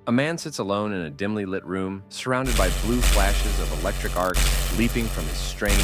A man sits alone in a dimly lit room, surrounded by blue flashes of electric arcs leaping from his strange,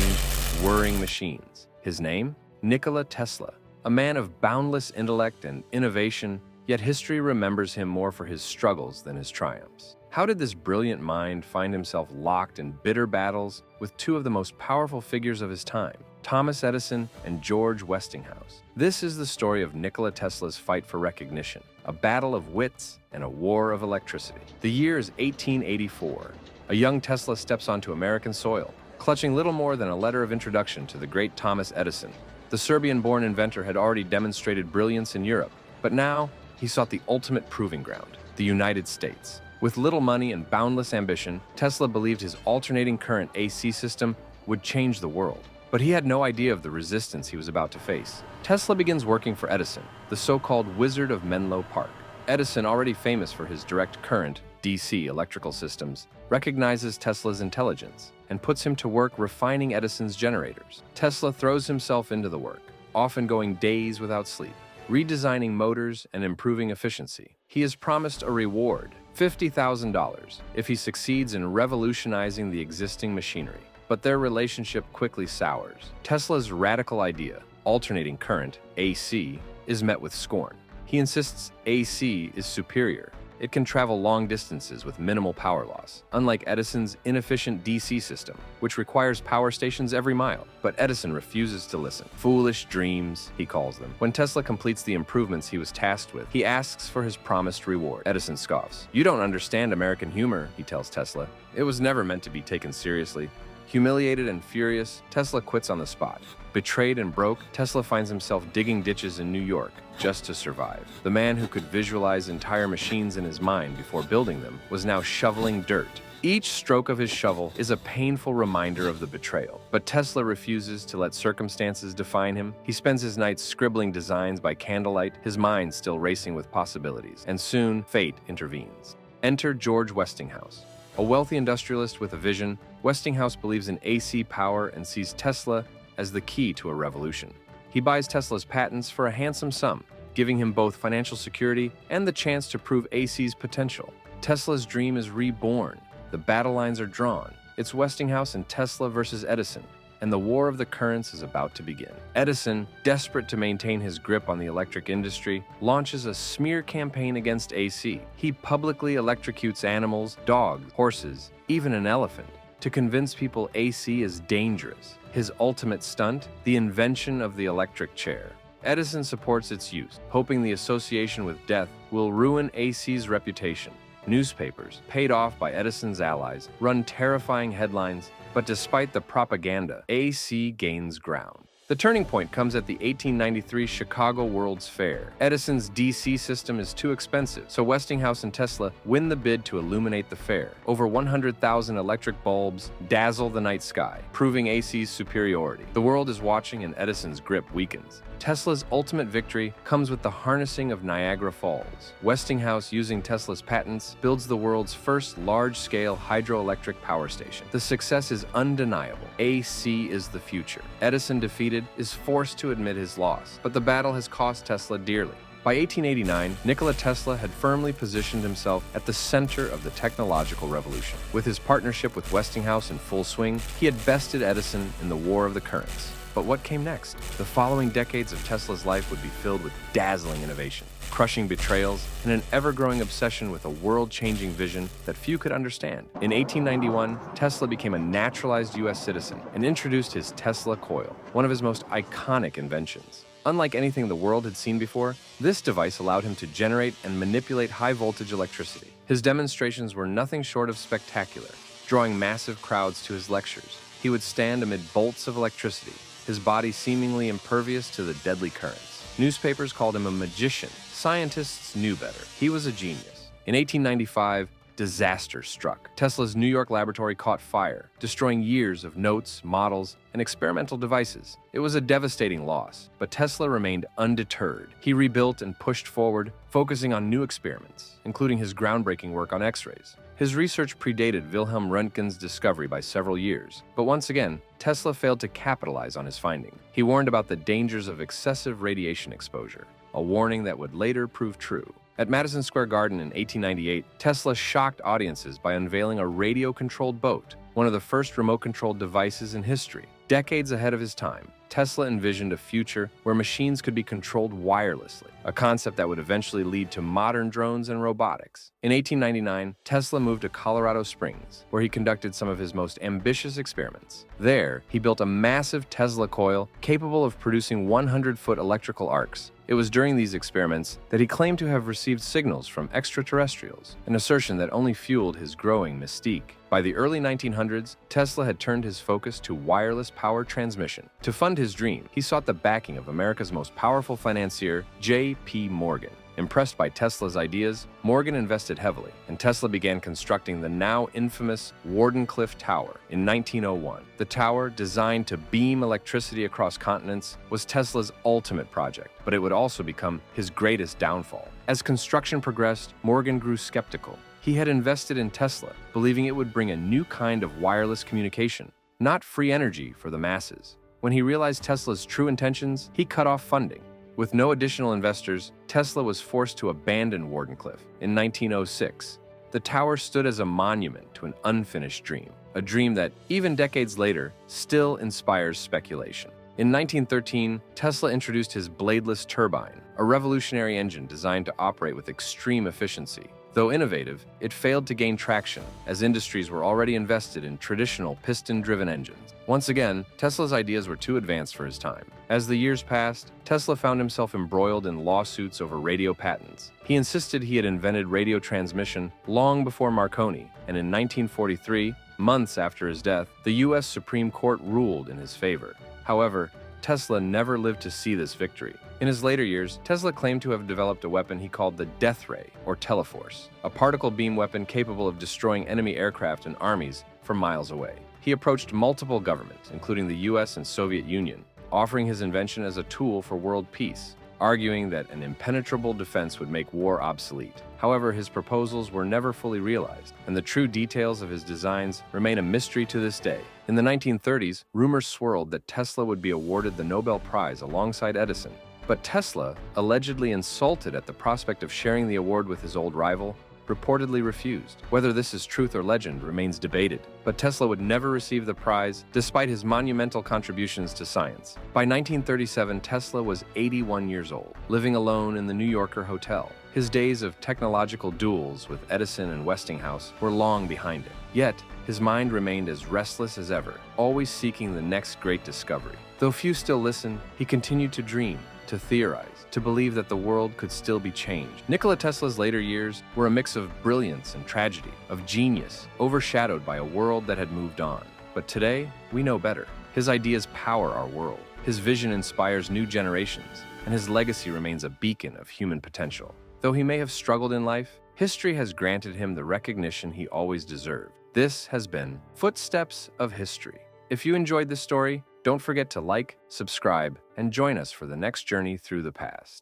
whirring machines. His name? Nikola Tesla. A man of boundless intellect and innovation, yet history remembers him more for his struggles than his triumphs. How did this brilliant mind find himself locked in bitter battles with two of the most powerful figures of his time, Thomas Edison and George Westinghouse? This is the story of Nikola Tesla's fight for recognition, a battle of wits and a war of electricity. The year is 1884. A young Tesla steps onto American soil, clutching little more than a letter of introduction to the great Thomas Edison. The Serbian-born inventor had already demonstrated brilliance in Europe, but now he sought the ultimate proving ground, the United States. With little money and boundless ambition, Tesla believed his alternating current AC system would change the world. But he had no idea of the resistance he was about to face. Tesla begins working for Edison, the so-called Wizard of Menlo Park. Edison, already famous for his direct current, DC, electrical systems, recognizes Tesla's intelligence and puts him to work refining Edison's generators. Tesla throws himself into the work, often going days without sleep, redesigning motors and improving efficiency. He is promised a reward, $50,000, if he succeeds in revolutionizing the existing machinery. But their relationship quickly sours. Tesla's radical idea, alternating current, AC, is met with scorn. He insists AC is superior. It can travel long distances with minimal power loss, unlike Edison's inefficient DC system, which requires power stations every mile. But Edison refuses to listen. Foolish dreams, he calls them. When Tesla completes the improvements he was tasked with, he asks for his promised reward. Edison scoffs. "You don't understand American humor," he tells Tesla. "It was never meant to be taken seriously." Humiliated and furious, Tesla quits on the spot. Betrayed and broke, Tesla finds himself digging ditches in New York just to survive. The man who could visualize entire machines in his mind before building them was now shoveling dirt. Each stroke of his shovel is a painful reminder of the betrayal. But Tesla refuses to let circumstances define him. He spends his nights scribbling designs by candlelight, his mind still racing with possibilities. And soon, fate intervenes. Enter George Westinghouse. A wealthy industrialist with a vision, Westinghouse believes in AC power and sees Tesla as the key to a revolution. He buys Tesla's patents for a handsome sum, giving him both financial security and the chance to prove AC's potential. Tesla's dream is reborn. The battle lines are drawn. It's Westinghouse and Tesla versus Edison, and the war of the currents is about to begin. Edison, desperate to maintain his grip on the electric industry, launches a smear campaign against AC. He publicly electrocutes animals, dogs, horses, even an elephant, to convince people AC is dangerous. His ultimate stunt? The invention of the electric chair. Edison supports its use, hoping the association with death will ruin AC's reputation. Newspapers, paid off by Edison's allies, run terrifying headlines, but despite the propaganda, AC gains ground. The turning point comes at the 1893 Chicago World's Fair. Edison's DC system is too expensive, so Westinghouse and Tesla win the bid to illuminate the fair. Over 100,000 electric bulbs dazzle the night sky, proving AC's superiority. The world is watching and Edison's grip weakens. Tesla's ultimate victory comes with the harnessing of Niagara Falls. Westinghouse, using Tesla's patents, builds the world's first large-scale hydroelectric power station. The success is undeniable. AC is the future. Edison, defeated, is forced to admit his loss, but the battle has cost Tesla dearly. By 1889, Nikola Tesla had firmly positioned himself at the center of the technological revolution. With his partnership with Westinghouse in full swing, he had bested Edison in the war of the currents. But what came next? The following decades of Tesla's life would be filled with dazzling innovation, crushing betrayals, and an ever-growing obsession with a world-changing vision that few could understand. In 1891, Tesla became a naturalized U.S. citizen and introduced his Tesla coil, one of his most iconic inventions. Unlike anything the world had seen before, this device allowed him to generate and manipulate high-voltage electricity. His demonstrations were nothing short of spectacular, drawing massive crowds to his lectures. He would stand amid bolts of electricity, his body seemingly impervious to the deadly currents. Newspapers called him a magician. Scientists knew better. He was a genius. In 1895, disaster struck. Tesla's New York laboratory caught fire, destroying years of notes, models, and experimental devices. It was a devastating loss, but Tesla remained undeterred. He rebuilt and pushed forward, focusing on new experiments, including his groundbreaking work on X-rays. His research predated Wilhelm Röntgen's discovery by several years, but once again, Tesla failed to capitalize on his finding. He warned about the dangers of excessive radiation exposure, a warning that would later prove true. At Madison Square Garden in 1898, Tesla shocked audiences by unveiling a radio-controlled boat, one of the first remote-controlled devices in history. Decades ahead of his time, Tesla envisioned a future where machines could be controlled wirelessly, a concept that would eventually lead to modern drones and robotics. In 1899, Tesla moved to Colorado Springs, where he conducted some of his most ambitious experiments. There, he built a massive Tesla coil capable of producing 100-foot electrical arcs. It was during these experiments that he claimed to have received signals from extraterrestrials, an assertion that only fueled his growing mystique. By the early 1900s, Tesla had turned his focus to wireless power transmission. To fund his dream, he sought the backing of America's most powerful financier, J.P. Morgan. Impressed by Tesla's ideas, Morgan invested heavily, and Tesla began constructing the now infamous Wardenclyffe Tower in 1901. The tower, designed to beam electricity across continents, was Tesla's ultimate project, but it would also become his greatest downfall. As construction progressed, Morgan grew skeptical. He had invested in Tesla, believing it would bring a new kind of wireless communication, not free energy for the masses. When he realized Tesla's true intentions, he cut off funding. With no additional investors, Tesla was forced to abandon Wardenclyffe in 1906. The tower stood as a monument to an unfinished dream, a dream that, even decades later, still inspires speculation. In 1913, Tesla introduced his bladeless turbine, a revolutionary engine designed to operate with extreme efficiency. Though innovative, it failed to gain traction, as industries were already invested in traditional piston-driven engines. Once again, Tesla's ideas were too advanced for his time. As the years passed, Tesla found himself embroiled in lawsuits over radio patents. He insisted he had invented radio transmission long before Marconi, and in 1943, months after his death, the U.S. Supreme Court ruled in his favor. However, Tesla never lived to see this victory. In his later years, Tesla claimed to have developed a weapon he called the death ray, or teleforce, a particle beam weapon capable of destroying enemy aircraft and armies from miles away. He approached multiple governments, including the US and Soviet Union, offering his invention as a tool for world peace, arguing that an impenetrable defense would make war obsolete. However, his proposals were never fully realized, and the true details of his designs remain a mystery to this day. In the 1930s, rumors swirled that Tesla would be awarded the Nobel Prize alongside Edison. But Tesla, allegedly insulted at the prospect of sharing the award with his old rival, reportedly refused. Whether this is truth or legend remains debated, but Tesla would never receive the prize despite his monumental contributions to science. By 1937, Tesla was 81 years old, living alone in the New Yorker hotel. His days of technological duels with Edison and Westinghouse were long behind him. Yet, his mind remained as restless as ever, always seeking the next great discovery. Though few still listened, he continued to dream, to theorize, to believe that the world could still be changed. Nikola Tesla's later years were a mix of brilliance and tragedy, of genius, overshadowed by a world that had moved on. But today, we know better. His ideas power our world. His vision inspires new generations, and his legacy remains a beacon of human potential. Though he may have struggled in life, history has granted him the recognition he always deserved. This has been Footsteps of History. If you enjoyed this story, don't forget to like, subscribe, and join us for the next journey through the past.